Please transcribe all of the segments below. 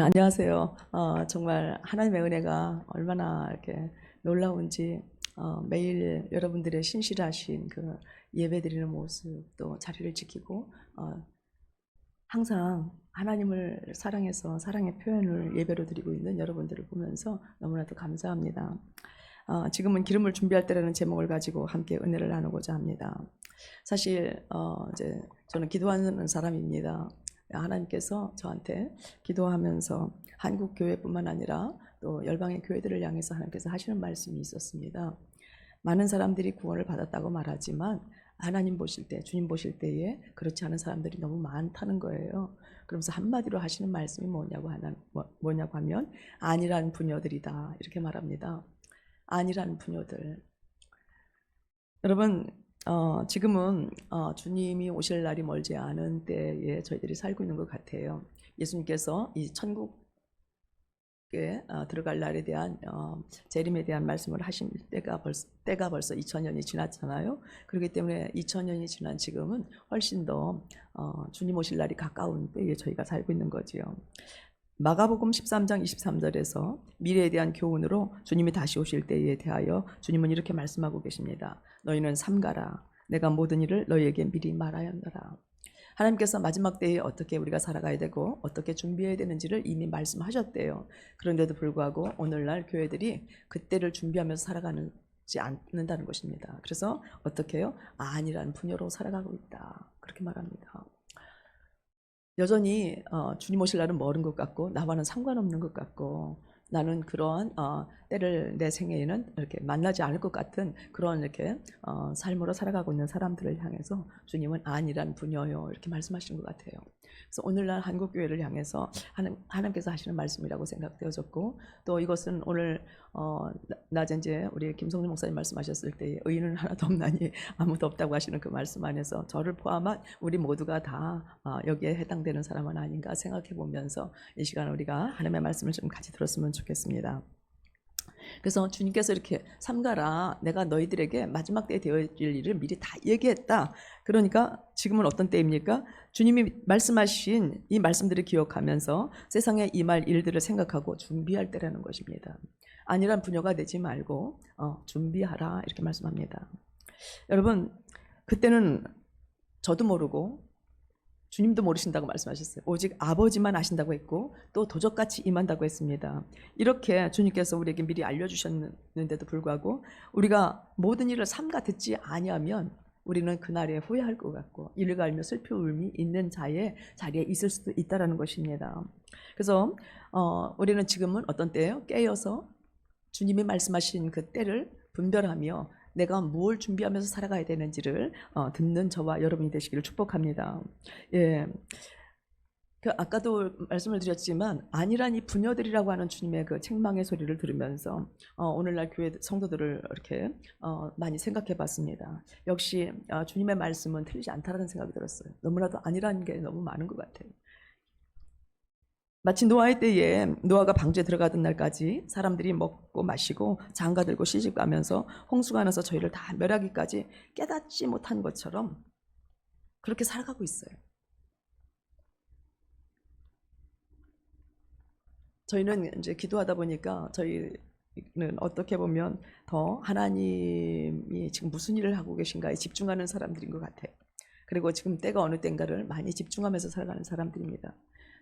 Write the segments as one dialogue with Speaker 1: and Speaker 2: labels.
Speaker 1: 안녕하세요. 정말 하나님의 은혜가 얼마나 이렇게 놀라운지 매일 여러분들의 신실하신 그 예배드리는 모습 또 자리를 지키고 항상 하나님을 사랑해서 사랑의 표현을 예배로 드리고 있는 여러분들을 보면서 너무나도 감사합니다. 지금은 기름을 준비할 때라는 제목을 가지고 함께 은혜를 나누고자 합니다. 사실 이제 저는 기도하는 사람입니다. 하나님께서 저한테 기도하면서 한국 교회뿐만 아니라 또 열방의 교회들을 향해서 하나님께서 하시는 말씀이 있었습니다. 많은 사람들이 구원을 받았다고 말하지만 하나님 보실 때, 주님 보실 때에 그렇지 않은 사람들이 너무 많다는 거예요. 그러면서 한마디로 하시는 말씀이 뭐냐고 하면 안일한 부녀들이다 이렇게 말합니다. 안일한 부녀들. 여러분 지금은 주님이 오실 날이 멀지 않은 때에 저희들이 살고 있는 것 같아요. 예수님께서 이 천국에 들어갈 날에 대한 재림에 대한 말씀을 하신 때가 벌써 2000년이 지났잖아요. 그렇기 때문에 2000년이 지난 지금은 훨씬 더 주님 오실 날이 가까운 때에 저희가 살고 있는 거지요. 마가복음 13장 23절에서 미래에 대한 교훈으로 주님이 다시 오실 때에 대하여 주님은 이렇게 말씀하고 계십니다. 너희는 삼가라. 내가 모든 일을 너희에게 미리 말하였노라. 하나님께서 마지막 때에 어떻게 우리가 살아가야 되고 어떻게 준비해야 되는지를 이미 말씀하셨대요. 그런데도 불구하고 오늘날 교회들이 그때를 준비하면서 살아가지 않는다는 것입니다. 그래서 어떻게 해요? 안일한 부녀로 살아가고 있다. 그렇게 말합니다. 여전히 주님 오실 날은 멀은 것 같고 나와는 상관없는 것 같고 나는 그런 때를 내 생애에는 이렇게 만나지 않을 것 같은 그런 이렇게 삶으로 살아가고 있는 사람들을 향해서 주님은 안일한 부녀요 이렇게 말씀하시는 것 같아요. 그래서 오늘날 한국교회를 향해서 하나님께서 하시는 말씀이라고 생각되어졌고 또 이것은 오늘 낮에 이제 우리 김성준 목사님 말씀하셨을 때 의인은 하나도 없나니 아무도 없다고 하시는 그 말씀 안에서 저를 포함한 우리 모두가 다 여기에 해당되는 사람은 아닌가 생각해 보면서 이 시간 우리가 하나님의 말씀을 좀 같이 들었으면 좋겠습니다. 그래서 주님께서 이렇게 삼가라 내가 너희들에게 마지막 때에 되어질 일을 미리 다 얘기했다. 그러니까 지금은 어떤 때입니까? 주님이 말씀하신 이 말씀들을 기억하면서 세상에 임할 일들을 생각하고 준비할 때라는 것입니다. 안일한 부녀가 되지 말고 준비하라 이렇게 말씀합니다. 여러분 그때는 저도 모르고 주님도 모르신다고 말씀하셨어요. 오직 아버지만 아신다고 했고 또 도적같이 임한다고 했습니다. 이렇게 주님께서 우리에게 미리 알려주셨는데도 불구하고 우리가 모든 일을 삼가 듣지 아니하면 우리는 그날에 후회할 것 같고 이를 갈며 슬피 울음이 있는 자리에 있을 수도 있다는 것입니다. 그래서 우리는 지금은 어떤 때예요? 깨어서 주님이 말씀하신 그 때를 분별하며 내가 뭘 준비하면서 살아가야 되는지를 듣는 저와 여러분이 되시기를 축복합니다. 예, 아까도 말씀을 드렸지만 안일한 이 부녀들이라고 하는 주님의 그 책망의 소리를 들으면서 오늘날 교회 성도들을 이렇게 많이 생각해 봤습니다. 역시 주님의 말씀은 틀리지 않다라는 생각이 들었어요. 너무나도 안일한 게 너무 많은 것 같아요. 마치 노아의 때에 노아가 방주에 들어가던 날까지 사람들이 먹고 마시고 장가 들고 시집 가면서 홍수가 나서 저희를 다 멸하기까지 깨닫지 못한 것처럼 그렇게 살아가고 있어요. 저희는 이제 기도하다 보니까 저희는 어떻게 보면 더 하나님이 지금 무슨 일을 하고 계신가에 집중하는 사람들인 것 같아요. 그리고 지금 때가 어느 때인가를 많이 집중하면서 살아가는 사람들입니다.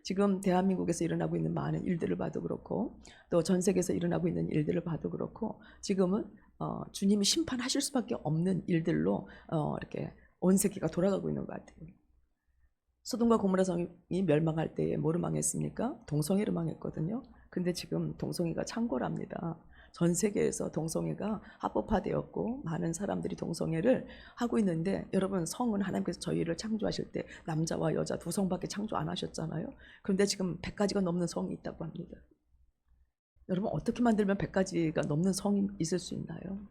Speaker 1: 지금 대한민국에서 일어나고 있는 많은 일들을 봐도 그렇고 또 전 세계에서 일어나고 있는 일들을 봐도 그렇고 지금은 주님이 심판하실 수밖에 없는 일들로 이렇게 온 세계가 돌아가고 있는 것 같아요. 소돔과 고모라 성이 멸망할 때에 뭐로 망했습니까? 동성애로 망했거든요. 근데 지금 동성애가 창궐합니다. 전 세계에서 동성애가 합법화되었고 많은 사람들이 동성애를 하고 있는데 여러분 성은 하나님께서 저희를 창조하실 때 남자와 여자 두 성밖에 창조 안 하셨잖아요. 그런데 지금 100가지가 넘는 성이 있다고 합니다. 여러분 어떻게 만들면 100가지가 넘는 성이 있을 수 있나요?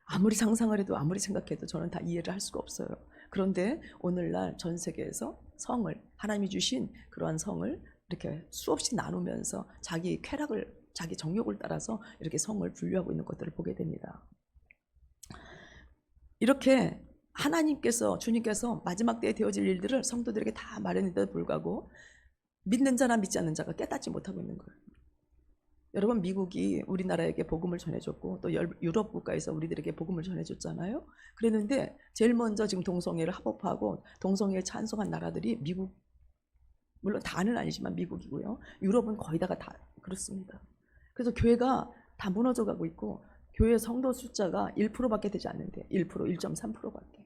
Speaker 1: 아무리 상상을 해도 아무리 생각해도 저는 다 이해를 할 수가 없어요. 그런데 오늘날 전 세계에서 성을 하나님이 주신 그러한 성을 이렇게 수없이 나누면서 자기 쾌락을 자기 정욕을 따라서 이렇게 성을 분류하고 있는 것들을 보게 됩니다. 이렇게 하나님께서 주님께서 마지막 때에 되어질 일들을 성도들에게 다 말했는데도 불구하고 믿는 자나 믿지 않는 자가 깨닫지 못하고 있는 거예요. 여러분, 미국이 우리나라에게 복음을 전해줬고 또 유럽 국가에서 우리들에게 복음을 전해줬잖아요. 그랬는데 제일 먼저 지금 동성애를 합법화하고 동성애에 찬성한 나라들이 미국, 물론 다는 아니지만 미국이고요. 유럽은 거의 다 그렇습니다. 그래서 교회가 다 무너져 가고 있고 교회 성도 숫자가 1%밖에 되지 않는데 1%, 1.3%밖에.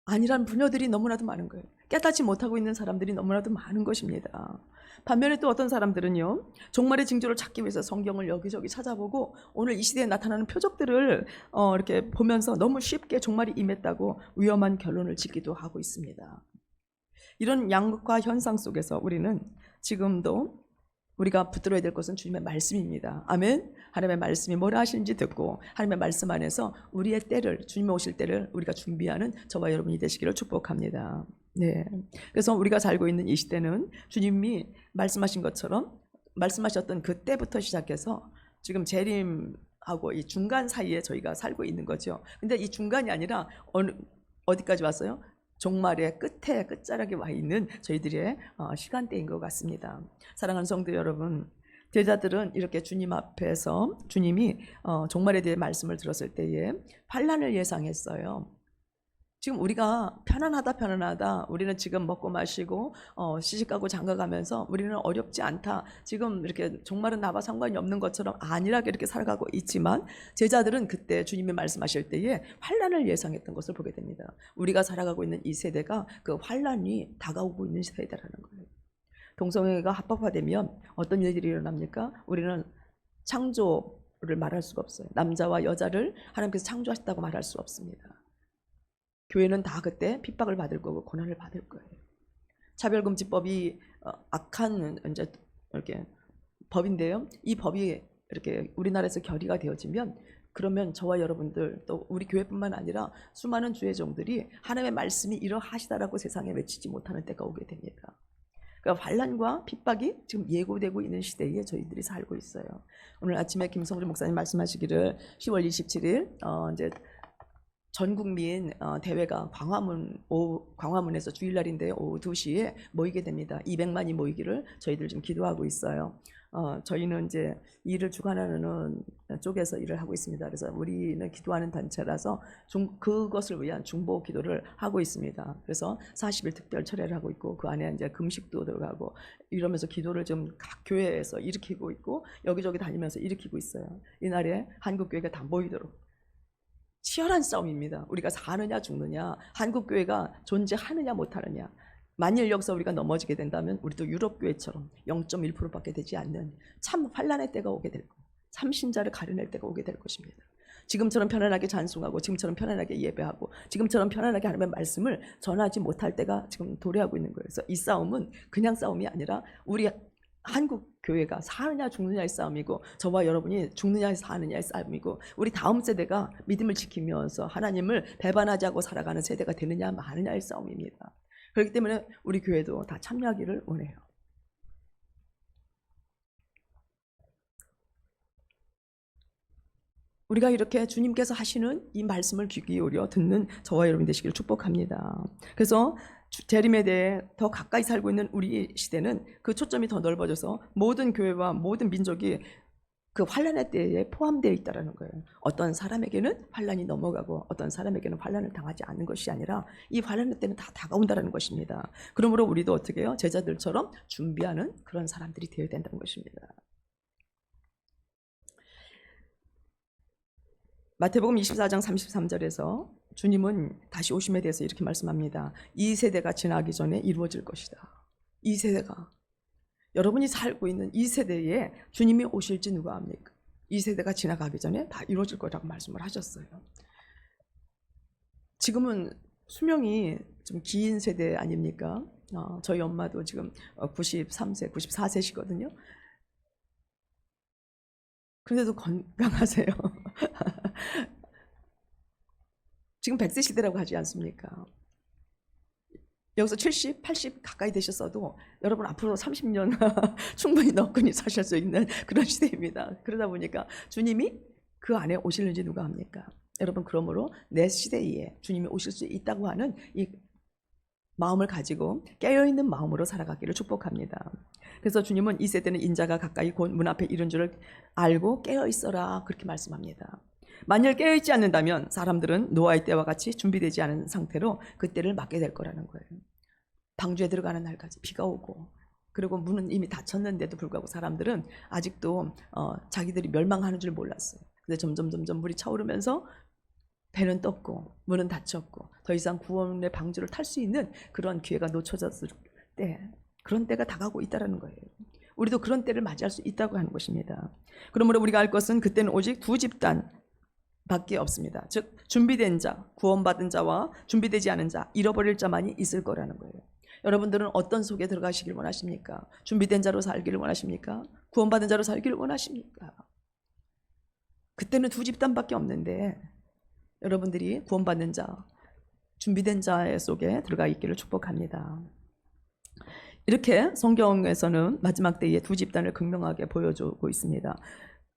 Speaker 1: 아니란 부녀들이 너무나도 많은 거예요. 깨닫지 못하고 있는 사람들이 너무나도 많은 것입니다. 반면에 또 어떤 사람들은요, 종말의 징조를 찾기 위해서 성경을 여기저기 찾아보고 오늘 이 시대에 나타나는 표적들을 이렇게 보면서 너무 쉽게 종말이 임했다고 위험한 결론을 짓기도 하고 있습니다. 이런 양극화 현상 속에서 우리는 지금도 우리가 붙들어야 될 것은 주님의 말씀입니다. 아멘. 하나님의 말씀이 뭐라 하시는지 듣고 하나님의 말씀 안에서 우리의 때를, 주님 오실 때를 우리가 준비하는 저와 여러분이 되시기를 축복합니다. 네. 그래서 우리가 살고 있는 이 시대는 주님이 말씀하신 것처럼 말씀하셨던 그 때부터 시작해서 지금 재림하고 이 중간 사이에 저희가 살고 있는 거죠. 근데 이 중간이 아니라 어디까지 왔어요? 종말의 끝에 끝자락에 와 있는 저희들의 시간대인 것 같습니다. 사랑하는 성도 여러분, 제자들은 이렇게 주님 앞에서 주님이 종말에 대해 말씀을 들었을 때에 환난을 예상했어요. 지금 우리가 편안하다 우리는 지금 먹고 마시고 시집가고 장가가면서 우리는 어렵지 않다, 지금 이렇게 종말은 나와 상관이 없는 것처럼 안일하게 이렇게 살아가고 있지만 제자들은 그때 주님이 말씀하실 때에 환난을 예상했던 것을 보게 됩니다. 우리가 살아가고 있는 이 세대가 그 환난이 다가오고 있는 세대라는 거예요. 동성애가 합법화되면 어떤 일들이 일어납니까? 우리는 창조를 말할 수가 없어요. 남자와 여자를 하나님께서 창조하셨다고 말할 수 없습니다. 교회는 다 그때 핍박을 받을 거고 고난을 받을 거예요. 차별금지법이 악한 이제 이렇게 법인데요. 이 법이 이렇게 우리나라에서 결의가 되어지면 그러면 저와 여러분들 또 우리 교회뿐만 아니라 수많은 주의 종들이 하나님의 말씀이 이러하시다라고 세상에 외치지 못하는 때가 오게 됩니다. 그러니까 환난과 핍박이 지금 예고되고 있는 시대에 저희들이 살고 있어요. 오늘 아침에 김성주 목사님 말씀하시기를 10월 27일 이제 전 국민 대회가 광화문에서 주일날인데 오후 2시에 모이게 됩니다. 200만이 모이기를 저희들 지금 기도하고 있어요. 저희는 이제 일을 주관하는 쪽에서 일을 하고 있습니다. 그래서 우리는 기도하는 단체라서 그것을 위한 중보 기도를 하고 있습니다. 그래서 40일 특별 철회를 하고 있고 그 안에 이제 금식도 들어가고 이러면서 기도를 좀 각 교회에서 일으키고 있고 여기저기 다니면서 일으키고 있어요. 이날에 한국 교회가 다 모이도록. 치열한 싸움입니다. 우리가 사느냐 죽느냐, 한국교회가 존재하느냐 못하느냐. 만일 여기서 우리가 넘어지게 된다면 우리도 유럽교회처럼 0.1%밖에 되지 않는 참 환난의 때가 오게 될 거예요. 참신자를 가려낼 때가 오게 될 것입니다. 지금처럼 편안하게 찬송하고 지금처럼 편안하게 예배하고 지금처럼 편안하게 하나님의 말씀을 전하지 못할 때가 지금 도래하고 있는 거예요. 그래서 이 싸움은 그냥 싸움이 아니라 우리 한국 교회가 사느냐 죽느냐의 싸움이고 저와 여러분이 죽느냐 사느냐의 싸움이고 우리 다음 세대가 믿음을 지키면서 하나님을 배반하지 않고 살아가는 세대가 되느냐 마느냐의 싸움입니다. 그렇기 때문에 우리 교회도 다 참여하기를 원해요. 우리가 이렇게 주님께서 하시는 이 말씀을 귀 기울여 듣는 저와 여러분 되시기를 축복합니다. 그래서 재림에 대해 더 가까이 살고 있는 우리 시대는 그 초점이 더 넓어져서 모든 교회와 모든 민족이 그 환난의 때에 포함되어 있다는 거예요. 어떤 사람에게는 환난이 넘어가고 어떤 사람에게는 환난을 당하지 않는 것이 아니라 이 환난의 때는 다 다가온다는 것입니다. 그러므로 우리도 어떻게 해요? 제자들처럼 준비하는 그런 사람들이 되어야 된다는 것입니다. 마태복음 24장 33절에서 주님은 다시 오심에 대해서 이렇게 말씀합니다. 이 세대가 지나기 전에 이루어질 것이다. 이 세대가, 여러분이 살고 있는 이 세대에 주님이 오실지 누가 압니까? 이 세대가 지나가기 전에 다 이루어질 거라고 말씀을 하셨어요. 지금은 수명이 좀 긴 세대 아닙니까? 저희 엄마도 지금 93세, 94세시거든요. 그런데도 건강하세요. 지금 100세 시대라고 하지 않습니까? 여기서 70, 80 가까이 되셨어도 여러분 앞으로 30년 충분히 너끈히 사실 수 있는 그런 시대입니다. 그러다 보니까 주님이 그 안에 오실는지 누가 합니까? 여러분, 그러므로 내 시대에 주님이 오실 수 있다고 하는 이 마음을 가지고 깨어있는 마음으로 살아가기를 축복합니다. 그래서 주님은 이 세대는 인자가 가까이 곧 문 앞에 이른 줄을 알고 깨어있어라 그렇게 말씀합니다. 만일 깨어있지 않는다면 사람들은 노아의 때와 같이 준비되지 않은 상태로 그 때를 맞게 될 거라는 거예요. 방주에 들어가는 날까지 비가 오고, 그리고 문은 이미 닫혔는데도 불구하고 사람들은 아직도 자기들이 멸망하는 줄 몰랐어요. 근데 점점 물이 차오르면서 배는 떴고 문은 닫혔고 더 이상 구원의 방주를 탈 수 있는 그런 기회가 놓쳐졌을 때, 그런 때가 다가오고 있다는 거예요. 우리도 그런 때를 맞이할 수 있다고 하는 것입니다. 그러므로 우리가 알 것은 그때는 오직 두 집단 밖에 없습니다. 즉 준비된 자, 구원받은 자와 준비되지 않은 자, 잃어버릴 자만이 있을 거라는 거예요. 여러분들은 어떤 속에 들어가시길 원하십니까? 준비된 자로 살기를 원하십니까? 구원받은 자로 살기를 원하십니까? 그때는 두 집단밖에 없는데 여러분들이 구원받는 자, 준비된 자 속에 들어가 있기를 축복합니다. 이렇게 성경에서는 마지막 때에 두 집단을 극명하게 보여주고 있습니다.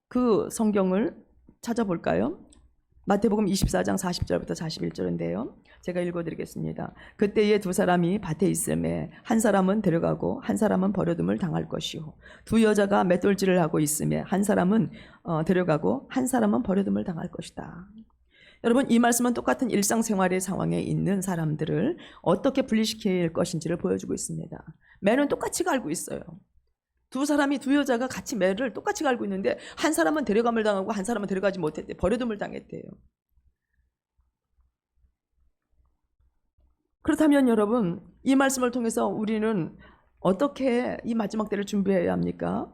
Speaker 1: 그 성경을 찾아볼까요? 마태복음 24장 40절부터 41절인데요. 제가 읽어드리겠습니다. 그때에 두 사람이 밭에 있음에 한 사람은 데려가고 한 사람은 버려둠을 당할 것이요, 두 여자가 맷돌질을 하고 있음에 한 사람은 데려가고 한 사람은 버려둠을 당할 것이다. 여러분, 이 말씀은 똑같은 일상생활의 상황에 있는 사람들을 어떻게 분리시킬 것인지를 보여주고 있습니다. 매는 똑같이 갈고 있어요. 두 사람이, 두 여자가 같이 매를 똑같이 갈고 있는데 한 사람은 데려감을 당하고 한 사람은 데려가지 못했대. 버려둠을 당했대요. 그렇다면 여러분, 이 말씀을 통해서 우리는 어떻게 이 마지막 때를 준비해야 합니까?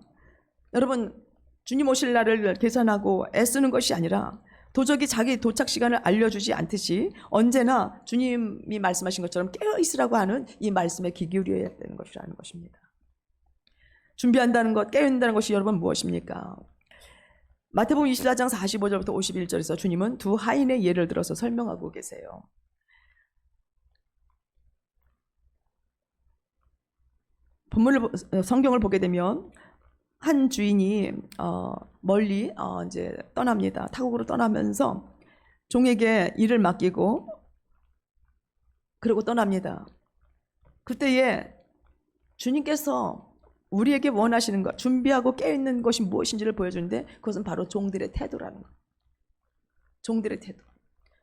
Speaker 1: 여러분, 주님 오실 날을 계산하고 애쓰는 것이 아니라 도저히 자기 도착 시간을 알려주지 않듯이 언제나 주님이 말씀하신 것처럼 깨어있으라고 하는 이 말씀에 귀 기울여야 되는 것이라는 것입니다. 준비한다는 것, 깨어있다는 것이 여러분 무엇입니까? 마태복음 24장 45절부터 51절에서 주님은 두 하인의 예를 들어서 설명하고 계세요. 성경을 보게 되면 한 주인이 멀리 이제 떠납니다. 타국으로 떠나면서 종에게 일을 맡기고 그리고 떠납니다. 그때에 주님께서 우리에게 원하시는 것, 준비하고 깨어있는 것이 무엇인지를 보여주는데 그것은 바로 종들의 태도라는 것. 종들의 태도.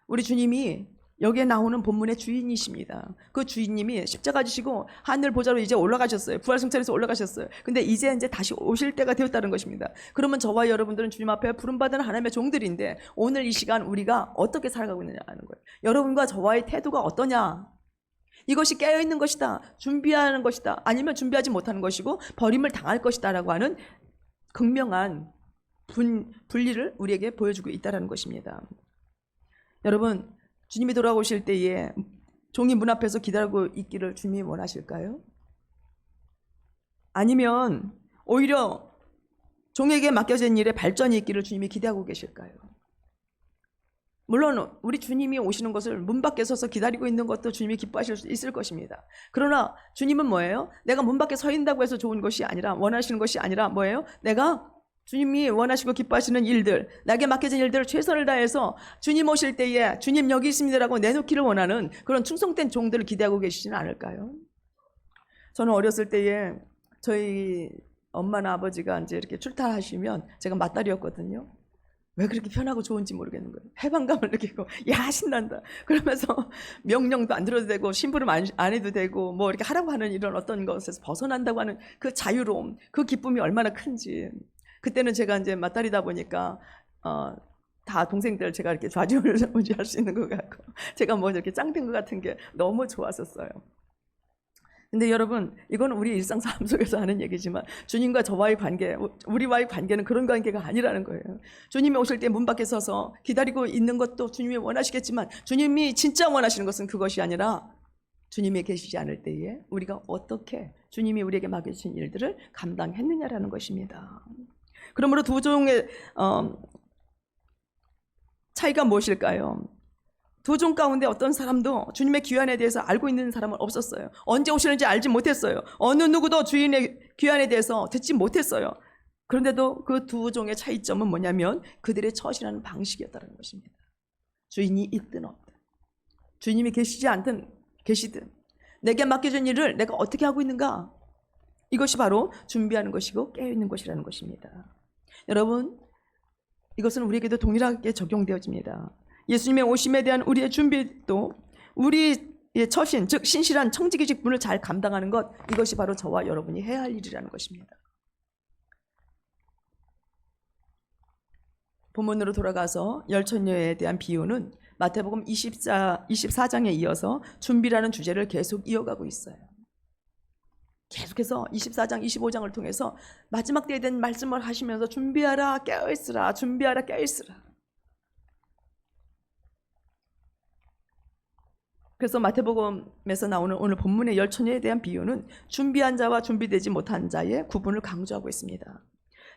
Speaker 1: 우리 주님이 여기에 나오는 본문의 주인이십니다. 그 주인님이 십자가 지시고 하늘 보좌로 이제 올라가셨어요. 부활승천에서 올라가셨어요. 근데 이제 다시 오실 때가 되었다는 것입니다. 그러면 저와 여러분들은 주님 앞에 부름받은 하나님의 종들인데 오늘 이 시간 우리가 어떻게 살아가고 있느냐 하는 거예요. 여러분과 저와의 태도가 어떠냐? 이것이 깨어있는 것이다, 준비하는 것이다, 아니면 준비하지 못하는 것이고 버림을 당할 것이다 라고 하는 극명한 분리를 우리에게 보여주고 있다는 것입니다. 여러분, 주님이 돌아오실 때에 종이 문 앞에서 기다리고 있기를 주님이 원하실까요? 아니면 오히려 종에게 맡겨진 일에 발전이 있기를 주님이 기대하고 계실까요? 물론 우리 주님이 오시는 것을 문 밖에 서서 기다리고 있는 것도 주님이 기뻐하실 수 있을 것입니다. 그러나 주님은 뭐예요? 내가 문 밖에 서 있다고 해서 좋은 것이 아니라, 원하시는 것이 아니라 뭐예요? 내가 주님이 원하시고 기뻐하시는 일들, 나에게 맡겨진 일들을 최선을 다해서 주님 오실 때에 주님 여기 있습니다라고 내놓기를 원하는 그런 충성된 종들을 기대하고 계시지는 않을까요? 저는 어렸을 때에 저희 엄마나 아버지가 이제 이렇게 출타하시면 제가 맏딸이었거든요. 왜 그렇게 편하고 좋은지 모르겠는 거예요. 해방감을 느끼고 야 신난다 그러면서 명령도 안 들어도 되고 심부름 안 해도 되고 뭐 이렇게 하라고 하는 이런 어떤 것에서 벗어난다고 하는 그 자유로움, 그 기쁨이 얼마나 큰지. 그때는 제가 이제 맏딸이다 보니까 다 동생들 제가 이렇게 좌지우지할 수 있는 것 같고 제가 뭐 이렇게 짱된 것 같은 게 너무 좋았었어요. 근데 여러분, 이건 우리 일상 삶 속에서 하는 얘기지만 주님과 저와의 관계, 우리와의 관계는 그런 관계가 아니라는 거예요. 주님이 오실 때 문 밖에 서서 기다리고 있는 것도 주님이 원하시겠지만 주님이 진짜 원하시는 것은 그것이 아니라 주님이 계시지 않을 때에 우리가 어떻게 주님이 우리에게 맡겨주신 일들을 감당했느냐라는 것입니다. 그러므로 두 종의 차이가 무엇일까요? 두 종 가운데 어떤 사람도 주님의 귀환에 대해서 알고 있는 사람은 없었어요. 언제 오시는지 알지 못했어요. 어느 누구도 주인의 귀환에 대해서 듣지 못했어요. 그런데도 그 두 종의 차이점은 뭐냐면 그들의 처신하는 방식이었다는 것입니다. 주인이 있든 없든, 주님이 계시지 않든 계시든, 내게 맡겨진 일을 내가 어떻게 하고 있는가? 이것이 바로 준비하는 것이고 깨어있는 것이라는 것입니다. 여러분, 이것은 우리에게도 동일하게 적용되어집니다. 예수님의 오심에 대한 우리의 준비도 우리의 처신, 즉 신실한 청지기 직분을 잘 감당하는 것, 이것이 바로 저와 여러분이 해야 할 일이라는 것입니다. 본문으로 돌아가서 열처녀에 대한 비유는 마태복음 24장에 이어서 준비라는 주제를 계속 이어가고 있어요. 계속해서 24장, 25장을 통해서 마지막 때에 대한 말씀을 하시면서 준비하라, 깨어있으라, 준비하라, 깨어있으라. 그래서 마태복음에서 나오는 오늘 본문의 열처녀에 대한 비유는 준비한 자와 준비되지 못한 자의 구분을 강조하고 있습니다.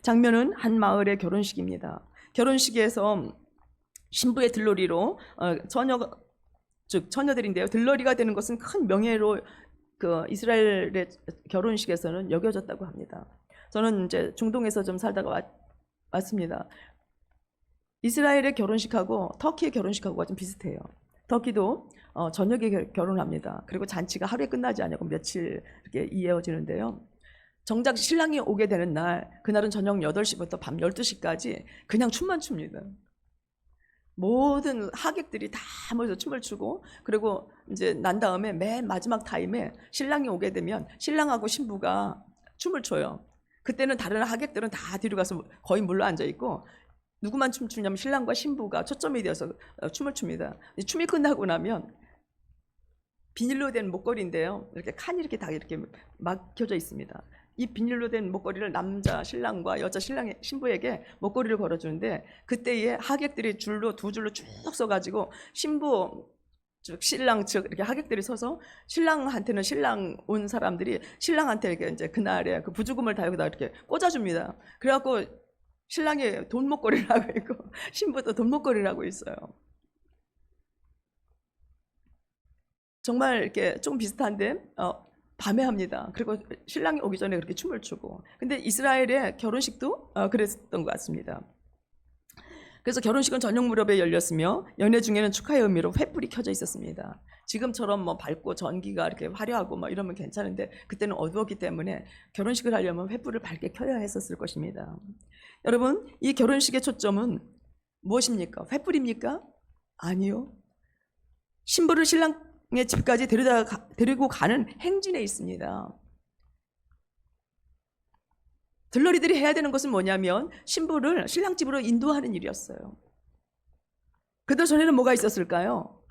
Speaker 1: 장면은 한 마을의 결혼식입니다. 결혼식에서 신부의 들러리로 처녀들인데요. 들러리가 되는 것은 큰 명예로 이스라엘의 결혼식에서는 여겨졌다고 합니다. 저는 이제 중동에서 좀 살다가 왔습니다. 이스라엘의 결혼식하고 터키의 결혼식하고가 좀 비슷해요. 터키도 저녁에 결혼합니다. 그리고 잔치가 하루에 끝나지 않고 며칠 이렇게 이어지는데요. 정작 신랑이 오게 되는 날, 그날은 저녁 8시부터 밤 12시까지 그냥 춤만 춥니다. 모든 하객들이 다 모여서 춤을 추고, 그리고 이제 난 다음에 맨 마지막 타임에 신랑이 오게 되면 신랑하고 신부가 춤을 춰요. 그때는 다른 하객들은 다 뒤로 가서 거의 물러 앉아 있고, 누구만 춤추냐면 신랑과 신부가 초점이 되어서 춤을 춥니다. 춤이 끝나고 나면 비닐로 된 목걸이인데요. 이렇게 칸이 이렇게 다 이렇게 막혀져 있습니다. 이 비닐로 된 목걸이를 남자 신랑과 여자 신랑의 신부에게 목걸이를 걸어주는데, 그때에 하객들이 두 줄로 쭉 서가지고 신부 즉 신랑 측 이렇게 하객들이 서서 신랑한테는 신랑 온 사람들이 신랑한테 이렇게 이제 그날에 그 부주금을 다 여기다 이렇게 꽂아줍니다. 그래갖고 신랑이 돈 목걸이를 하고 있고 신부도 돈 목걸이를 하고 있어요. 정말 이렇게 조금 비슷한데 밤에 합니다. 그리고 신랑이 오기 전에 그렇게 춤을 추고. 근데 이스라엘의 결혼식도 그랬던 것 같습니다. 그래서 결혼식은 저녁 무렵에 열렸으며 연회 중에는 축하의 의미로 횃불이 켜져 있었습니다. 지금처럼 뭐 밝고 전기가 이렇게 화려하고 뭐 이러면 괜찮은데 그때는 어두웠기 때문에 결혼식을 하려면 횃불을 밝게 켜야 했었을 것입니다. 여러분, 이 결혼식의 초점은 무엇입니까? 횃불입니까? 아니요. 신부를 신랑의 집까지 데리고 가는 행진에 있습니다. 들러리들이 해야 되는 것은 뭐냐면 신부를 신랑 집으로 인도하는 일이었어요. 그들 전에는 뭐가 있었을까요?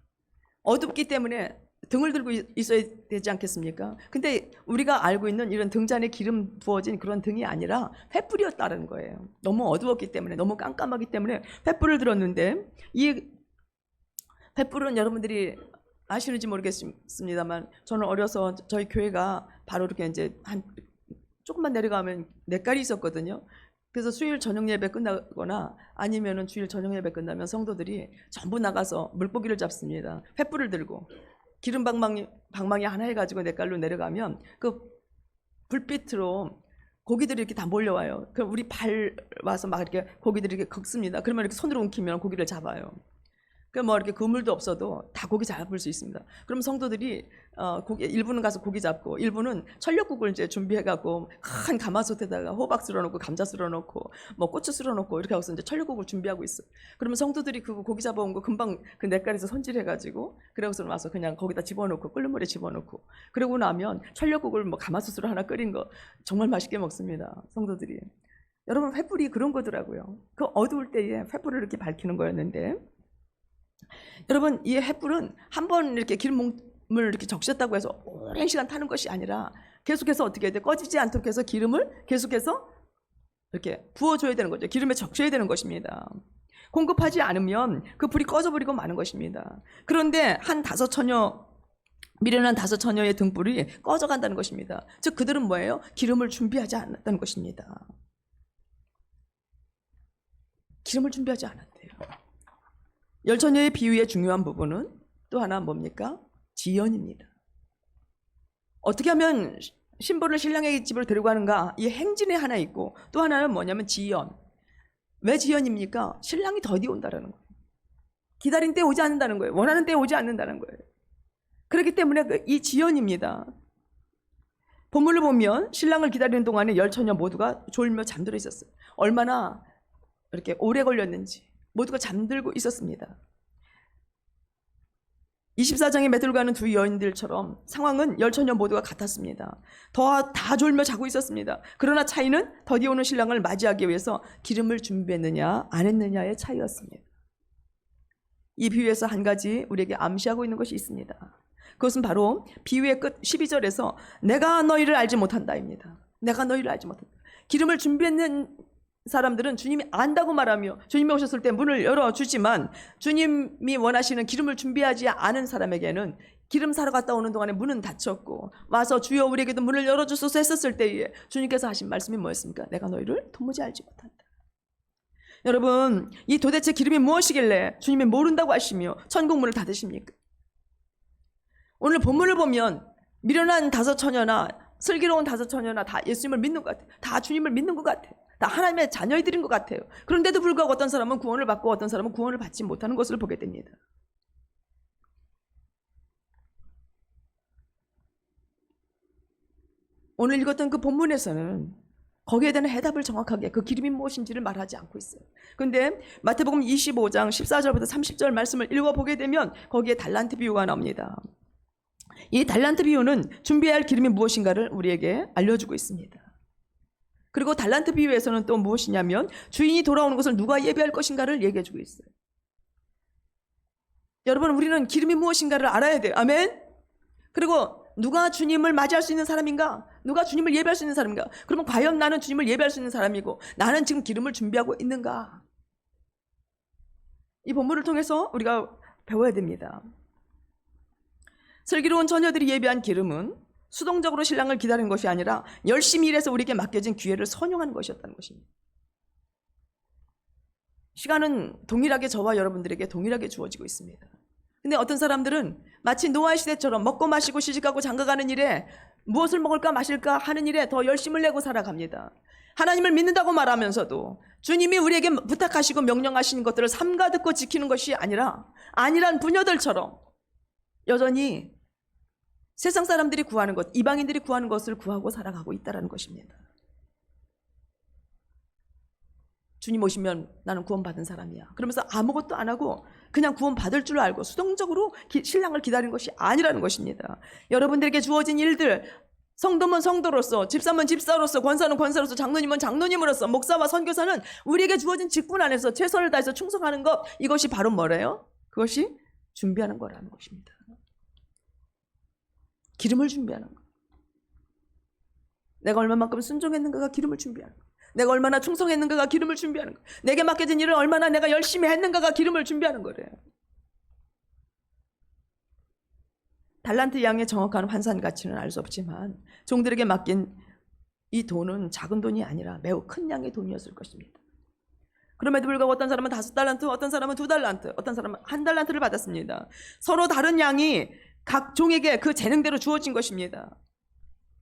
Speaker 1: 어둡기 때문에 등을 들고 있어야 되지 않겠습니까? 근데 우리가 알고 있는 이런 등잔에 기름 부어진 그런 등이 아니라 횃불이었다는 거예요. 너무 어두웠기 때문에, 너무 깜깜하기 때문에 횃불을 들었는데, 이 횃불은 여러분들이 아시는지 모르겠습니다만 저는 어려서 저희 교회가 바로 이렇게 이제 조금만 내려가면 냇가리 있었거든요. 그래서 수요일 저녁 예배 끝나거나 아니면은 주일 저녁 예배 끝나면 성도들이 전부 나가서 물고기를 잡습니다. 횃불을 들고 기름 방망이 하나 해가지고 냇가리로 내려가면 그 불빛으로 고기들이 이렇게 다 몰려와요. 그럼 우리 발 와서 막 이렇게 고기들이 이렇게 긁습니다. 그러면 이렇게 손으로 움키면 고기를 잡아요. 뭐 이렇게 그물도 없어도 다 고기 잡을 수 있습니다. 그럼 성도들이 일부는 가서 고기 잡고 일부는 철력국을 이제 준비해갖고 큰 가마솥에다가 호박 쓸어놓고 감자 쓸어놓고 뭐 고추 쓸어놓고 이렇게 하고서 이제 철력국을 준비하고 있어. 그러면 성도들이 그 고기 잡아온 거 금방 그 냇가리에서 손질해가지고 그러고서 와서 그냥 거기다 집어넣고 끓는 물에 집어넣고 그러고 나면 철력국을 뭐 가마솥으로 하나 끓인 거 정말 맛있게 먹습니다. 성도들이. 여러분, 횃불이 그런 거더라고요. 그 어두울 때에 횃불을 이렇게 밝히는 거였는데. 여러분, 이 횃불은 한 번 이렇게 기름을 이렇게 적셨다고 해서 오랜 시간 타는 것이 아니라 계속해서 어떻게 해야 돼? 꺼지지 않도록 해서 기름을 계속해서 이렇게 부어줘야 되는 거죠. 기름에 적셔야 되는 것입니다. 공급하지 않으면 그 불이 꺼져버리고 마는 것입니다. 그런데 미련한 5처녀의 등불이 꺼져간다는 것입니다. 즉 그들은 뭐예요? 기름을 준비하지 않았다는 것입니다. 기름을 준비하지 않았대요. 열처녀의 비유의 중요한 부분은 또 하나 뭡니까? 지연입니다. 어떻게 하면 신부를 신랑의 집으로 데리고 가는가? 이 행진에 하나 있고 또 하나는 뭐냐면 지연. 왜 지연입니까? 신랑이 더디 온다는 거예요. 기다린 때 오지 않는다는 거예요. 원하는 때 오지 않는다는 거예요. 그렇기 때문에 이 지연입니다. 본문을 보면 신랑을 기다리는 동안에 열 처녀 모두가 졸며 잠들어 있었어요. 얼마나 이렇게 오래 걸렸는지 모두가 잠들고 있었습니다. 24장에 매들가는 두 여인들처럼 상황은 열 처녀 모두가 같았습니다. 다 졸며 자고 있었습니다. 그러나 차이는 더디 오는 신랑을 맞이하기 위해서 기름을 준비했느냐 안 했느냐의 차이였습니다. 이 비유에서 한 가지 우리에게 암시하고 있는 것이 있습니다. 그것은 바로 비유의 끝 12절에서 내가 너희를 알지 못한다입니다. 내가 너희를 알지 못한다. 기름을 준비했는 사람들은 주님이 안다고 말하며 주님이 오셨을 때 문을 열어주지만 주님이 원하시는 기름을 준비하지 않은 사람에게는 기름 사러 갔다 오는 동안에 문은 닫혔고 와서 주여 우리에게도 문을 열어주소서 했었을 때에 주님께서 하신 말씀이 뭐였습니까? 내가 너희를 도무지 알지 못한다. 여러분, 이 도대체 기름이 무엇이길래 주님이 모른다고 하시며 천국 문을 닫으십니까? 오늘 본문을 보면 미련한 다섯 처녀나 슬기로운 다섯 처녀나 다 예수님을 믿는 것 같아요. 다 주님을 믿는 것 같아요. 다 하나님의 자녀들인 것 같아요. 그런데도 불구하고 어떤 사람은 구원을 받고 어떤 사람은 구원을 받지 못하는 것을 보게 됩니다. 오늘 읽었던 그 본문에서는 거기에 대한 해답을 정확하게 그 기름이 무엇인지를 말하지 않고 있어요. 그런데 마태복음 25장 14절부터 30절 말씀을 읽어보게 되면 거기에 달란트 비유가 나옵니다. 이 달란트 비유는 준비해야 할 기름이 무엇인가를 우리에게 알려주고 있습니다. 그리고 달란트 비유에서는 또 무엇이냐면 주인이 돌아오는 것을 누가 예배할 것인가를 얘기해주고 있어요. 여러분, 우리는 기름이 무엇인가를 알아야 돼요. 아멘? 그리고 누가 주님을 맞이할 수 있는 사람인가? 누가 주님을 예배할 수 있는 사람인가? 그러면 과연 나는 주님을 예배할 수 있는 사람이고 나는 지금 기름을 준비하고 있는가? 이 본문을 통해서 우리가 배워야 됩니다. 슬기로운 처녀들이 예배한 기름은 수동적으로 신랑을 기다리는 것이 아니라 열심히 일해서 우리에게 맡겨진 기회를 선용하는 것이었다는 것입니다. 시간은 동일하게 저와 여러분들에게 동일하게 주어지고 있습니다. 근데 어떤 사람들은 마치 노아의 시대처럼 먹고 마시고 시집가고 장가가는 일에 무엇을 먹을까 마실까 하는 일에 더 열심을 내고 살아갑니다. 하나님을 믿는다고 말하면서도 주님이 우리에게 부탁하시고 명령하시는 것들을 삼가 듣고 지키는 것이 아니라 안일한 부녀들처럼 여전히 세상 사람들이 구하는 것, 이방인들이 구하는 것을 구하고 살아가고 있다는 것입니다. 주님 오시면 나는 구원받은 사람이야. 그러면서 아무것도 안 하고 그냥 구원받을 줄 알고 수동적으로 신랑을 기다리는 것이 아니라는 것입니다. 여러분들에게 주어진 일들, 성도면 성도로서, 집사면 집사로서, 권사는 권사로서, 장로님은 장로님으로서, 목사와 선교사는 우리에게 주어진 직분 안에서 최선을 다해서 충성하는 것, 이것이 바로 뭐래요? 그것이 준비하는 거라는 것입니다. 기름을 준비하는 것. 내가 얼마만큼 순종했는가가 기름을 준비하는 것. 내가 얼마나 충성했는가가 기름을 준비하는 것. 내게 맡겨진 일을 얼마나 내가 열심히 했는가가 기름을 준비하는 거래요. 달란트 양의 정확한 환산 가치는 알 수 없지만 종들에게 맡긴 이 돈은 작은 돈이 아니라 매우 큰 양의 돈이었을 것입니다. 그럼에도 불구하고 어떤 사람은 5달란트, 어떤 사람은 2달란트, 어떤 사람은 1달란트를 받았습니다. 서로 다른 양이 각 종에게 그 재능대로 주어진 것입니다.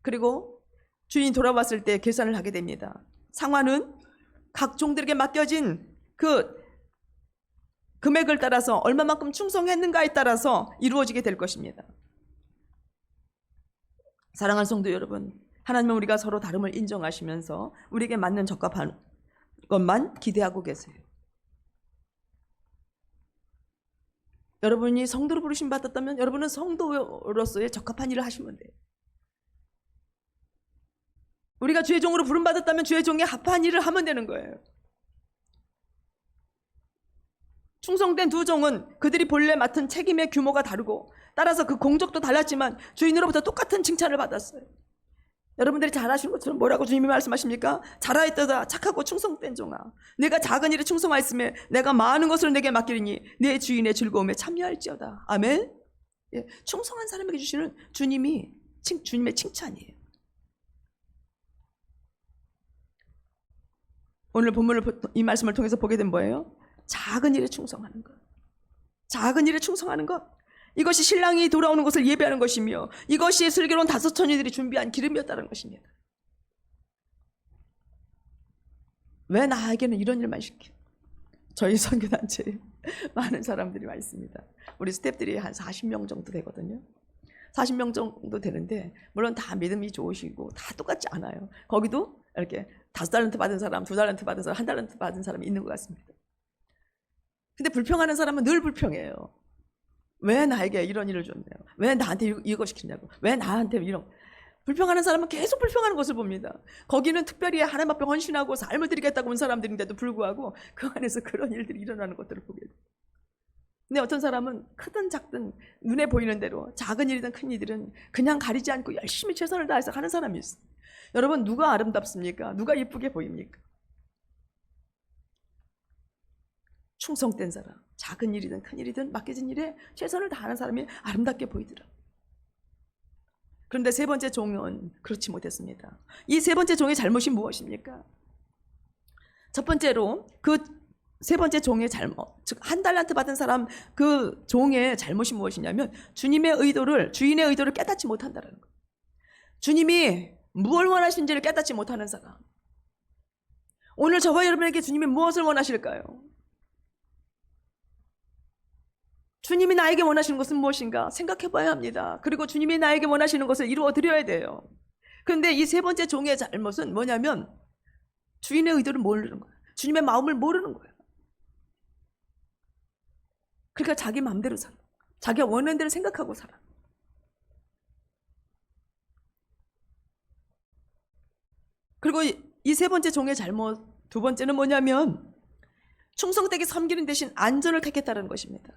Speaker 1: 그리고 주인이 돌아왔을 때 계산을 하게 됩니다. 상환은 각 종들에게 맡겨진 그 금액을 따라서 얼마만큼 충성했는가에 따라서 이루어지게 될 것입니다. 사랑하는 성도 여러분, 하나님은 우리가 서로 다름을 인정하시면서 우리에게 맞는 적합한 것만 기대하고 계세요. 여러분이 성도로 부르심 받았다면 여러분은 성도로서의 적합한 일을 하시면 돼요. 우리가 주의 종으로 부름 받았다면 주의 종에 합한 일을 하면 되는 거예요. 충성된 두 종은 그들이 본래 맡은 책임의 규모가 다르고 따라서 그 공적도 달랐지만 주인으로부터 똑같은 칭찬을 받았어요. 여러분들이 잘하시는 것처럼 뭐라고 주님이 말씀하십니까? 잘하였도다 착하고 충성된 종아, 내가 작은 일에 충성하였으며 내가 많은 것을 내게 맡기리니 내 주인의 즐거움에 참여할지어다. 아멘. 예, 충성한 사람에게 주시는 주님의 칭찬이에요. 오늘 본문을 이 말씀을 통해서 보게 된 뭐예요? 작은 일에 충성하는 것. 작은 일에 충성하는 것. 이것이 신랑이 돌아오는 것을 예배하는 것이며 이것이 슬기로운 5처녀들이 준비한 기름이었다는 것입니다. 왜 나에게는 이런 일만 시켜? 저희 선교단체에 많은 사람들이 와 있습니다. 우리 스태프들이 한 40명 정도 되거든요. 40명 정도 되는데 물론 다 믿음이 좋으시고 다 똑같지 않아요. 거기도 이렇게 5달란트 받은 사람, 2달란트 받은 사람, 1달란트 받은 사람이 있는 것 같습니다. 근데 불평하는 사람은 늘 불평해요. 왜 나에게 이런 일을 줬냐고, 왜 나한테 이거 시키냐고, 왜 나한테 이런. 불평하는 사람은 계속 불평하는 것을 봅니다. 거기는 특별히 하나님 앞에 헌신하고 삶을 드리겠다고 온 사람들인데도 불구하고 그 안에서 그런 일들이 일어나는 것들을 보게 돼요. 근데 어떤 사람은 크든 작든 눈에 보이는 대로 작은 일이든 큰 일이든 그냥 가리지 않고 열심히 최선을 다해서 하는 사람이 있어요. 여러분, 누가 아름답습니까? 누가 예쁘게 보입니까? 충성된 사람, 작은 일이든 큰 일이든 맡겨진 일에 최선을 다하는 사람이 아름답게 보이더라. 그런데 세 번째 종은 그렇지 못했습니다. 이 세 번째 종의 잘못이 무엇입니까? 첫 번째로 그 세 번째 종의 잘못, 즉 1달란트 받은 사람 그 종의 잘못이 무엇이냐면 주님의 의도를, 주인의 의도를 깨닫지 못한다는 거예요. 주님이 무엇을 원하시는지를 깨닫지 못하는 사람. 오늘 저와 여러분에게 주님이 무엇을 원하실까요? 주님이 나에게 원하시는 것은 무엇인가 생각해 봐야 합니다. 그리고 주님이 나에게 원하시는 것을 이루어 드려야 돼요. 그런데 이 세 번째 종의 잘못은 뭐냐면 주인의 의도를 모르는 거예요. 주님의 마음을 모르는 거예요. 그러니까 자기 마음대로 살아. 자기가 원하는 대로 생각하고 살아. 그리고 이 세 번째 종의 잘못, 두 번째는 뭐냐면 충성되게 섬기는 대신 안전을 택했다는 것입니다.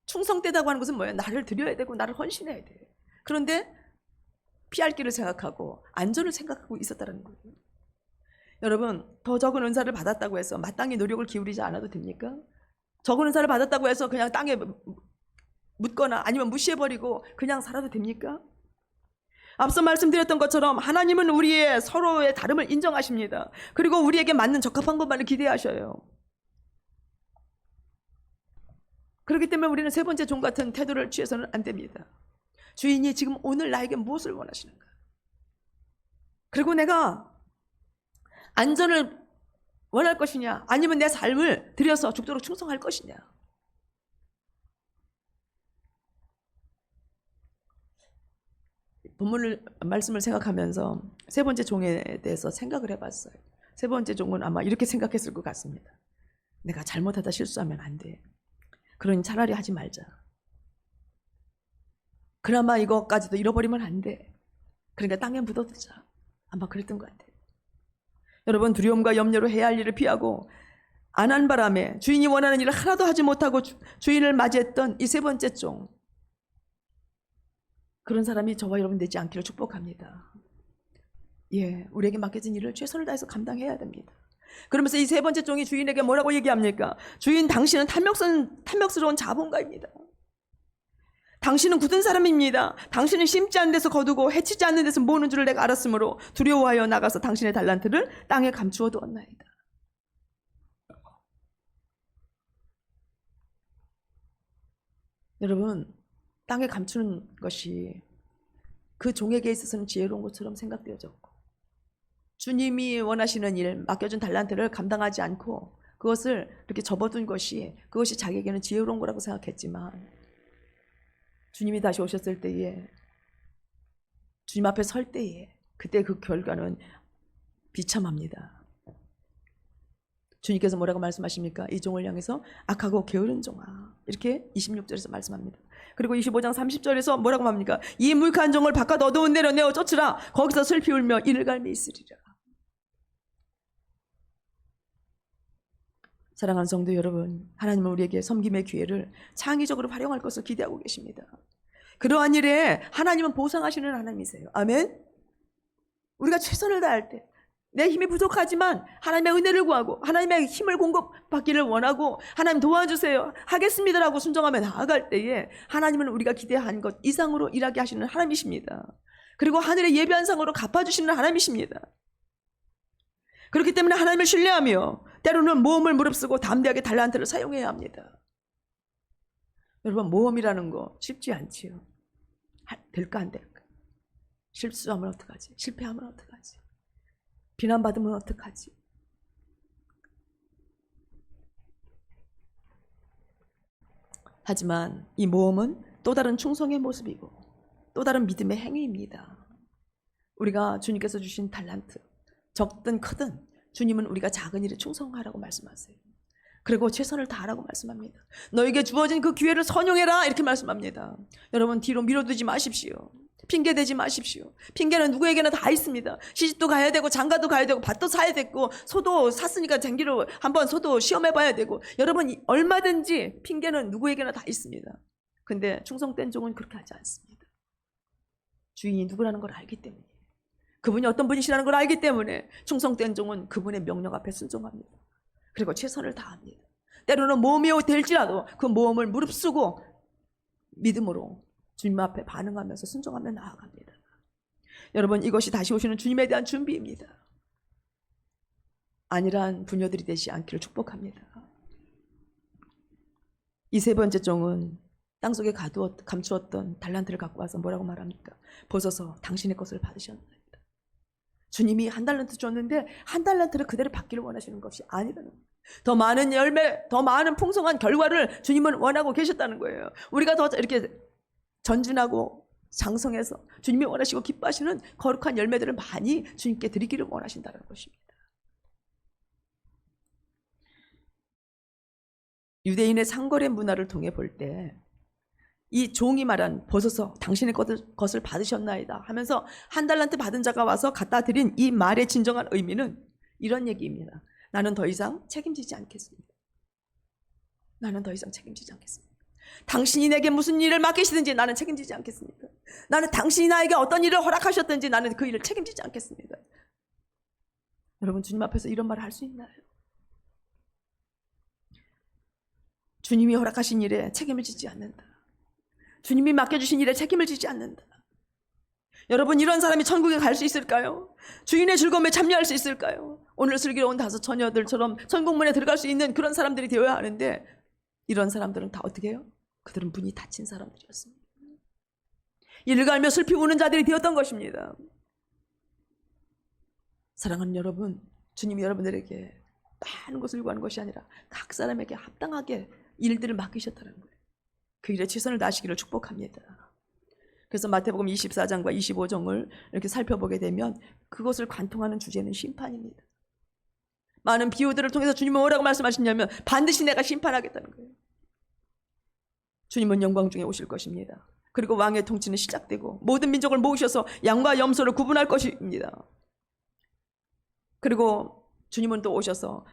Speaker 1: 충성되다고 하는 것은 뭐예요? 나를 드려야 되고 나를 헌신해야 돼. 그런데 피할 길을 생각하고 안전을 생각하고 있었다는 거예요. 여러분, 더 적은 은사를 받았다고 해서 마땅히 노력을 기울이지 않아도 됩니까? 적은 은사를 받았다고 해서 그냥 땅에 묻거나 아니면 무시해버리고 그냥 살아도 됩니까? 앞서 말씀드렸던 것처럼 하나님은 우리의 서로의 다름을 인정하십니다. 그리고 우리에게 맞는 적합한 것만을 기대하셔요. 그렇기 때문에 우리는 세 번째 종 같은 태도를 취해서는 안 됩니다. 주인이 지금 오늘 나에게 무엇을 원하시는가? 그리고 내가 안전을 원할 것이냐, 아니면 내 삶을 들여서 죽도록 충성할 것이냐. 본문을 말씀을 생각하면서 세 번째 종에 대해서 생각을 해봤어요. 세 번째 종은 아마 이렇게 생각했을 것 같습니다. 내가 잘못하다 실수하면 안 돼. 그러니 차라리 하지 말자. 그나마 이것까지도 잃어버리면 안 돼. 그러니까 땅에 묻어두자. 아마 그랬던 것 같아요. 여러분, 두려움과 염려로 해야 할 일을 피하고 안 한 바람에 주인이 원하는 일을 하나도 하지 못하고 주인을 맞이했던 이 세 번째 종, 그런 사람이 저와 여러분 되지 않기를 축복합니다. 예, 우리에게 맡겨진 일을 최선을 다해서 감당해야 됩니다. 그러면서 이 세 번째 종이 주인에게 뭐라고 얘기합니까? 주인, 당신은 탐욕스러운 자본가입니다. 당신은 굳은 사람입니다. 당신은 심지 않는 데서 거두고 해치지 않는 데서 모으는 줄을 내가 알았으므로 두려워하여 나가서 당신의 달란트를 땅에 감추어 두었나이다. 여러분, 땅에 감추는 것이 그 종에게 있어서는 지혜로운 것처럼 생각되어졌고, 주님이 원하시는 일, 맡겨준 달란트를 감당하지 않고 그것을 이렇게 접어둔 것이, 그것이 자기에게는 지혜로운 거라고 생각했지만, 주님이 다시 오셨을 때에, 주님 앞에 설 때에, 그때 그 결과는 비참합니다. 주님께서 뭐라고 말씀하십니까? 이 종을 향해서 악하고 게으른 종아, 이렇게 26절에서 말씀합니다. 그리고 25장 30절에서 뭐라고 합니까? 이 무익한 종을 바깥 어두운 데로 내어 쫓으라. 거기서 슬피 울며 이를 갈미 있으리라. 사랑하는 성도 여러분, 하나님은 우리에게 섬김의 기회를 창의적으로 활용할 것을 기대하고 계십니다. 그러한 일에 하나님은 보상하시는 하나님이세요. 아멘. 우리가 최선을 다할 때, 내 힘이 부족하지만 하나님의 은혜를 구하고 하나님의 힘을 공급받기를 원하고, 하나님 도와주세요, 하겠습니다라고 순종하며 나아갈 때에 하나님은 우리가 기대한 것 이상으로 일하게 하시는 하나님이십니다. 그리고 하늘의 예비한 상으로 갚아주시는 하나님이십니다. 그렇기 때문에 하나님을 신뢰하며 때로는 모험을 무릅쓰고 담대하게 달란트를 사용해야 합니다. 여러분, 모험이라는 거 쉽지 않지요. 될까 안 될까? 실수하면 어떡하지? 실패하면 어떡하지? 비난받으면 어떡하지? 하지만 이 모험은 또 다른 충성의 모습이고 또 다른 믿음의 행위입니다. 우리가 주님께서 주신 달란트, 적든 크든 주님은 우리가 작은 일에 충성하라고 말씀하세요. 그리고 최선을 다하라고 말씀합니다. 너에게 주어진 그 기회를 선용해라 이렇게 말씀합니다. 여러분 뒤로 밀어두지 마십시오. 핑계대지 마십시오. 핑계는 누구에게나 다 있습니다. 시집도 가야 되고 장가도 가야 되고 밭도 사야 되고 소도 샀으니까 쟁기로 한번 소도 시험해봐야 되고 여러분 얼마든지 핑계는 누구에게나 다 있습니다. 근데 충성된 종은 그렇게 하지 않습니다. 주인이 누구라는 걸 알기 때문에 그분이 어떤 분이시라는 걸 알기 때문에 충성된 종은 그분의 명령 앞에 순종합니다. 그리고 최선을 다합니다. 때로는 모험이 될지라도 그 모험을 무릅쓰고 믿음으로 주님 앞에 반응하면서 순종하며 나아갑니다. 여러분 이것이 다시 오시는 주님에 대한 준비입니다. 안일한 부녀들이 되지 않기를 축복합니다. 이 세 번째 종은 땅속에 감추었던 달란트를 갖고 와서 뭐라고 말합니까? 벗어서 당신의 것을 받으셨나이다. 주님이 한 달란트 줬는데 한 달란트를 그대로 받기를 원하시는 것이 아니라는 거예요. 더 많은 열매, 더 많은 풍성한 결과를 주님은 원하고 계셨다는 거예요. 우리가 더 이렇게 전진하고 장성해서 주님이 원하시고 기뻐하시는 거룩한 열매들을 많이 주님께 드리기를 원하신다는 것입니다. 유대인의 상거래 문화를 통해 볼 때 이 종이 말한 벗어서 당신의 것을 받으셨나이다 하면서 한 달란트 받은 자가 와서 갖다 드린 이 말의 진정한 의미는 이런 얘기입니다. 나는 더 이상 책임지지 않겠습니다. 나는 더 이상 책임지지 않겠습니다. 당신이 내게 무슨 일을 맡기시든지 나는 책임지지 않겠습니다. 나는 당신이 나에게 어떤 일을 허락하셨든지 나는 그 일을 책임지지 않겠습니다. 여러분 주님 앞에서 이런 말을 할 수 있나요? 주님이 허락하신 일에 책임을 지지 않는다. 주님이 맡겨주신 일에 책임을 지지 않는다. 여러분 이런 사람이 천국에 갈 수 있을까요? 주인의 즐거움에 참여할 수 있을까요? 오늘 슬기로운 다섯 처녀들처럼 천국문에 들어갈 수 있는 그런 사람들이 되어야 하는데 이런 사람들은 다 어떻게 해요? 그들은 문이 닫힌 사람들이었습니다. 이를 갈며 슬피 우는 자들이 되었던 것입니다. 사랑하는 여러분, 주님이 여러분들에게 많은 것을 요구하는 것이 아니라 각 사람에게 합당하게 일들을 맡기셨다는 거예요. 그 일에 최선을 다하시기를 축복합니다. 그래서 마태복음 24장과 25장을 이렇게 살펴보게 되면 그것을 관통하는 주제는 심판입니다. 많은 비유들을 통해서 주님은 뭐라고 말씀하시냐면 반드시 내가 심판하겠다는 거예요. 주님은 영광 중에 오실 것입니다. 그리고 왕의 통치는 시작되고 모든 민족을 모으셔서 양과 염소를 구분할 것입니다. 그리고 주님은 또 오셔서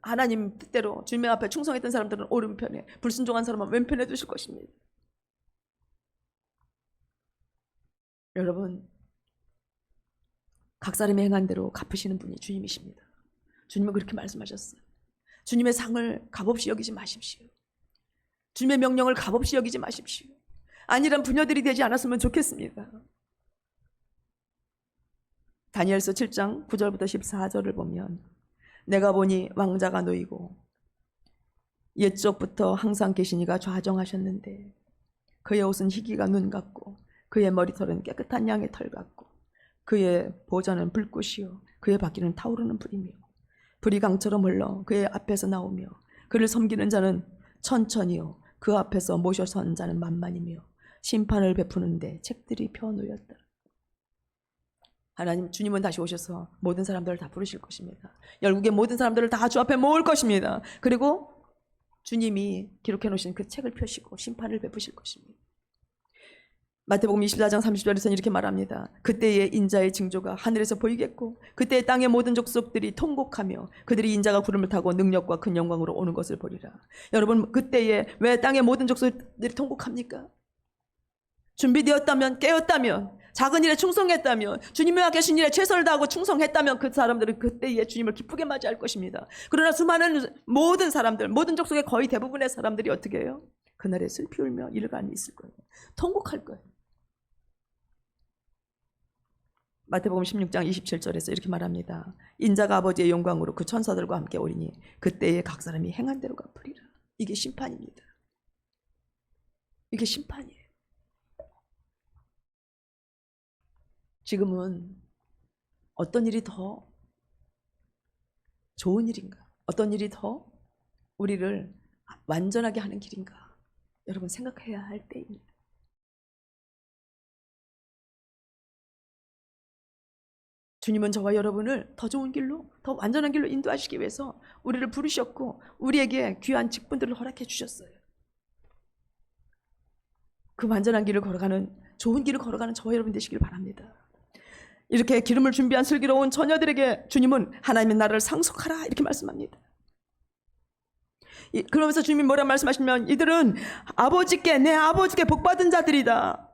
Speaker 1: 하나님 뜻대로 주님 앞에 충성했던 사람들은 오른편에, 불순종한 사람은 왼편에 두실 것입니다. 여러분 각 사람이 행한 대로 갚으시는 분이 주님이십니다. 주님은 그렇게 말씀하셨어요. 주님의 상을 값없이 여기지 마십시오. 주님의 명령을 값없이 여기지 마십시오. 안일한 부녀들이 되지 않았으면 좋겠습니다. 다니엘서 7장 9절부터 14절을 보면 내가 보니 왕자가 놓이고 옛적부터 항상 계시니가 좌정하셨는데 그의 옷은 희기가 눈 같고 그의 머리털은 깨끗한 양의 털 같고 그의 보좌는 불꽃이요 그의 바퀴는 타오르는 불이며 불이 강처럼 흘러 그의 앞에서 나오며 그를 섬기는 자는 천천히요 그 앞에서 모셔 선 자는 만만이며 심판을 베푸는데 책들이 펴놓였다. 하나님 주님은 다시 오셔서 모든 사람들을 다 부르실 것입니다. 열국의 모든 사람들을 다 주 앞에 모을 것입니다. 그리고 주님이 기록해 놓으신 그 책을 펴시고 심판을 베푸실 것입니다. 마태복음 24장 30절에서는 이렇게 말합니다. 그때의 인자의 징조가 하늘에서 보이겠고 그때의 땅의 모든 족속들이 통곡하며 그들이 인자가 구름을 타고 능력과 큰 영광으로 오는 것을 보리라. 여러분 그때에 왜 땅의 모든 족속들이 통곡합니까? 준비되었다면, 깨었다면, 작은 일에 충성했다면, 주님이 계신 일에 최선을 다하고 충성했다면 그 사람들은 그때에 주님을 기쁘게 맞이할 것입니다. 그러나 수많은 모든 사람들, 모든 족속의 거의 대부분의 사람들이 어떻게 해요? 그날에 슬피 울며 일간이 있을 거예요. 통곡할 거예요. 마태복음 16장 27절에서 이렇게 말합니다. 인자가 아버지의 영광으로 그 천사들과 함께 오리니 그때에 각 사람이 행한 대로 갚으리라. 이게 심판입니다. 이게 심판이에요. 지금은 어떤 일이 더 좋은 일인가? 어떤 일이 더 우리를 완전하게 하는 길인가? 여러분 생각해야 할 때입니다. 주님은 저와 여러분을 더 좋은 길로, 더 완전한 길로 인도하시기 위해서 우리를 부르셨고 우리에게 귀한 직분들을 허락해 주셨어요. 그 완전한 길을 걸어가는, 좋은 길을 걸어가는 저와 여러분 되시길 바랍니다. 이렇게 기름을 준비한 슬기로운 처녀들에게 주님은 하나님의 나라를 상속하라 이렇게 말씀합니다. 그러면서 주님이 뭐라 말씀하시면 이들은 내 아버지께 복받은 자들이다.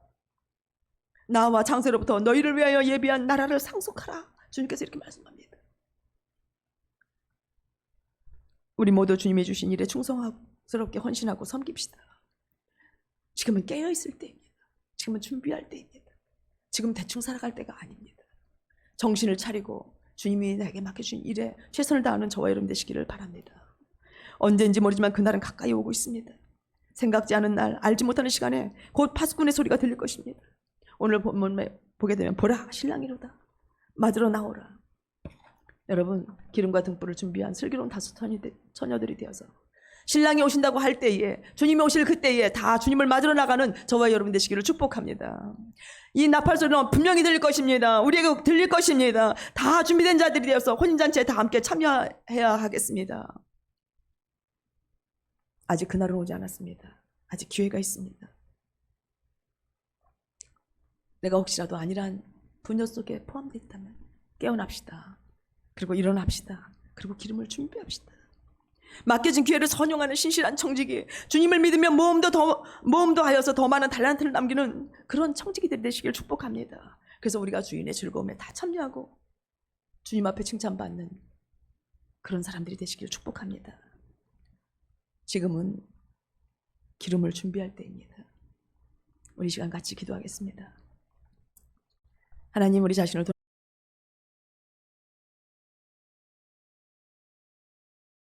Speaker 1: 나와 장세로부터 너희를 위하여 예비한 나라를 상속하라. 주님께서 이렇게 말씀합니다. 우리 모두 주님이 주신 일에 충성스럽게 헌신하고 섬깁시다. 지금은 깨어있을 때입니다. 지금은 준비할 때입니다. 지금 대충 살아갈 때가 아닙니다. 정신을 차리고 주님이 나에게 맡겨주신 일에 최선을 다하는 저와 여러분 되시기를 바랍니다. 언제인지 모르지만 그날은 가까이 오고 있습니다. 생각지 않은 날, 알지 못하는 시간에 곧 파수꾼의 소리가 들릴 것입니다. 오늘 본문에 보게 되면 보라 신랑이로다 맞으러 나오라. 여러분 기름과 등불을 준비한 슬기로운 다섯 처녀들이 되어서 신랑이 오신다고 할 때에, 주님이 오실 그때에 다 주님을 맞으러 나가는 저와 여러분 되시기를 축복합니다. 이 나팔 소리는 분명히 들릴 것입니다. 우리에게 들릴 것입니다. 다 준비된 자들이 되어서 혼인잔치에 다 함께 참여해야 하겠습니다. 아직 그날은 오지 않았습니다. 아직 기회가 있습니다. 내가 혹시라도 아니란 분열 속에 포함되어 있다면 깨어납시다. 그리고 일어납시다. 그리고 기름을 준비합시다. 맡겨진 기회를 선용하는 신실한 청지기, 주님을 믿으며 모험도 하여서 더 많은 달란트를 남기는 그런 청지기들이 되시길 축복합니다. 그래서 우리가 주인의 즐거움에 다 참여하고 주님 앞에 칭찬받는 그런 사람들이 되시길 축복합니다. 지금은 기름을 준비할 때입니다. 우리 시간 같이 기도하겠습니다. 하나님, 우리 자신을